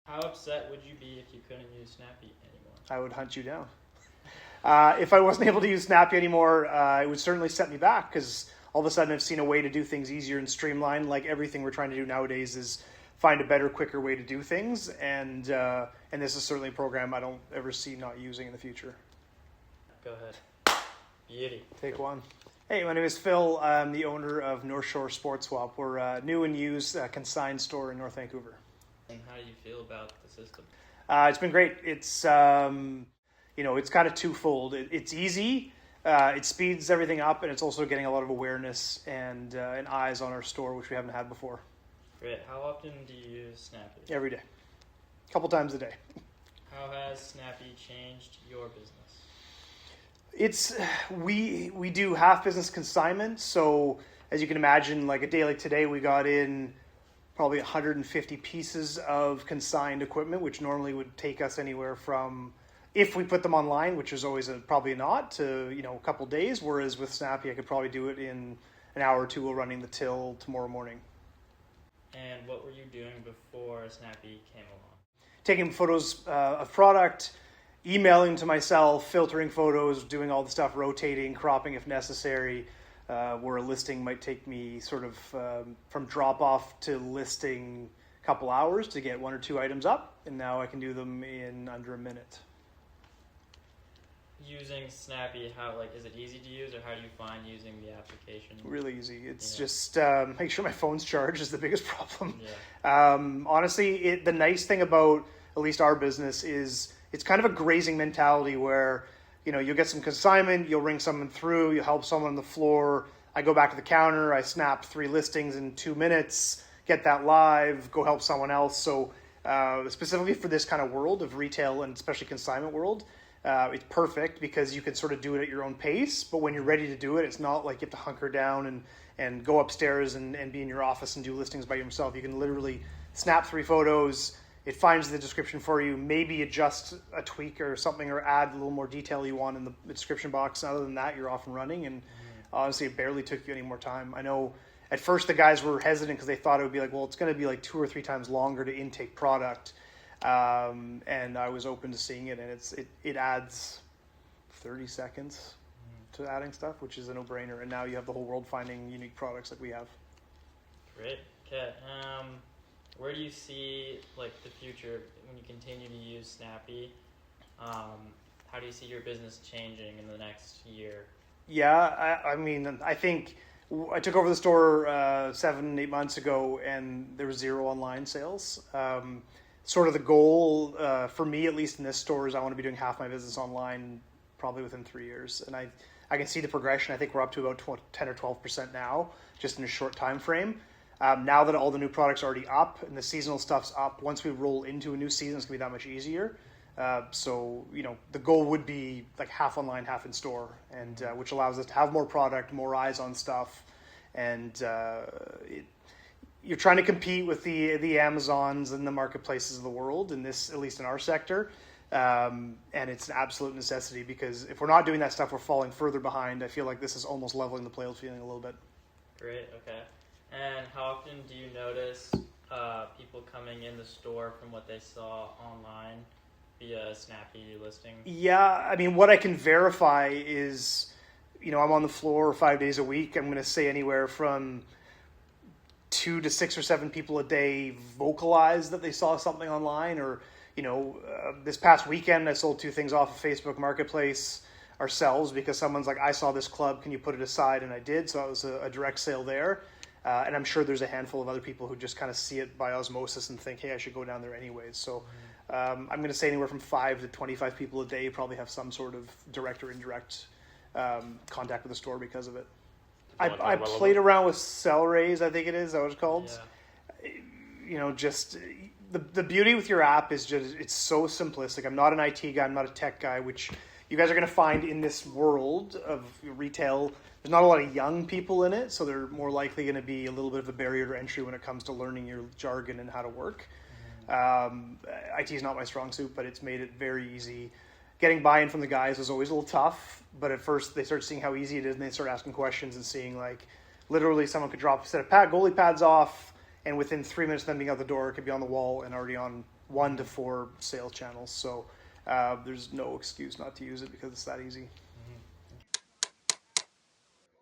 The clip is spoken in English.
How upset would you be if you couldn't use Snappy anymore? I would hunt you down. If I wasn't able to use Snappy anymore, it would certainly set me back because all of a sudden I've seen a way to do things easier and streamlined. Like everything we're trying to do nowadays is find a better, quicker way to do things, and this is certainly a program I don't ever see not using in the future. Go ahead. Beauty. Take one. Hey, my name is Phil. I'm the owner of North Shore Sports Swap. We're a new and used consigned store in North Vancouver. And how do you feel about the system? It's been great. It's it's kind of twofold. It's easy. It speeds everything up, and it's also getting a lot of awareness and eyes on our store, which we haven't had before. Great. How often do you use Snappy? Every day, a couple times a day. How has Snappy changed your business? We do half business consignment, so as you can imagine, like a day like today, we got in probably 150 pieces of consigned equipment, which normally would take us anywhere from, if we put them online, which is always probably not, to a couple days. Whereas with Snappy, I could probably do it in an hour or two while running the till tomorrow morning. And what were you doing before Snappy came along? Taking photos of product, emailing to myself, filtering photos, doing all the stuff, rotating, cropping if necessary. Where a listing might take me sort of from drop off to listing a couple hours to get one or two items up, and now I can do them in under a minute. Using Snappy, is it easy to use, or how do you find using the application? Really easy. It's just make sure my phone's charged is the biggest problem. Yeah. Honestly, the nice thing about at least our business is it's kind of a grazing mentality where you'll get some consignment, you'll ring someone through, you'll help someone on the floor. I go back to the counter, I snap 3 listings in 2 minutes, get that live, go help someone else. So specifically for this kind of world of retail and especially consignment world, it's perfect because you can sort of do it at your own pace. But when you're ready to do it, it's not like you have to hunker down and go upstairs and be in your office and do listings by yourself. You can literally snap 3 photos. It finds the description for you, maybe adjust a tweak or something or add a little more detail you want in the description box. And other than that, you're off and running. And honestly, it barely took you any more time. I know at first the guys were hesitant because they thought it would be like, well, it's going to be like 2 or 3 times longer to intake product. And I was open to seeing it, and it adds 30 seconds to adding stuff, which is a no-brainer. And now you have the whole world finding unique products like we have. Great. Okay. Where do you see the future when you continue to use Snappy? How do you see your business changing in the next year? Yeah, I think I took over the store 7-8 months ago, and there was 0 online sales. Sort of the goal for me, at least in this store, is I want to be doing half my business online probably within 3 years. And I can see the progression. I think we're up to about 10 or 12% now, just in a short time frame. Now that all the new products are already up and the seasonal stuff's up, once we roll into a new season, it's going to be that much easier. So the goal would be like half online, half in store, and which allows us to have more product, more eyes on stuff. And you're trying to compete with the Amazons and the marketplaces of the world, in this, at least in our sector. And it's an absolute necessity, because if we're not doing that stuff, we're falling further behind. I feel like this is almost leveling the playing field a little bit. Great. Okay. And how often do you notice people coming in the store from what they saw online via Snappy listing? Yeah, what I can verify is, I'm on the floor 5 days a week. I'm going to say anywhere from 2 to 6 or 7 people a day vocalize that they saw something online. Or, this past weekend I sold 2 things off of Facebook Marketplace ourselves because someone's like, I saw this club, can you put it aside? And I did, so it was a direct sale there. And I'm sure there's a handful of other people who just kind of see it by osmosis and think, hey, I should go down there anyways. So I'm going to say anywhere from 5 to 25 people a day probably have some sort of direct or indirect contact with the store because of it. I played around with cell rays, I think it is, that what it's called. Yeah. Just the beauty with your app is just it's so simplistic. I'm not an IT guy, I'm not a tech guy, which you guys are going to find in this world of retail. There's not a lot of young people in it, so they're more likely going to be a little bit of a barrier to entry when it comes to learning your jargon and how to work. IT is not my strong suit, but it's made it very easy. Getting buy-in from the guys was always a little tough, but at first they start seeing how easy it is, and they start asking questions and seeing literally someone could drop a set of goalie pads off, and within 3 minutes of them being out the door, it could be on the wall and already on 1 to 4 sales channels. So there's no excuse not to use it because it's that easy.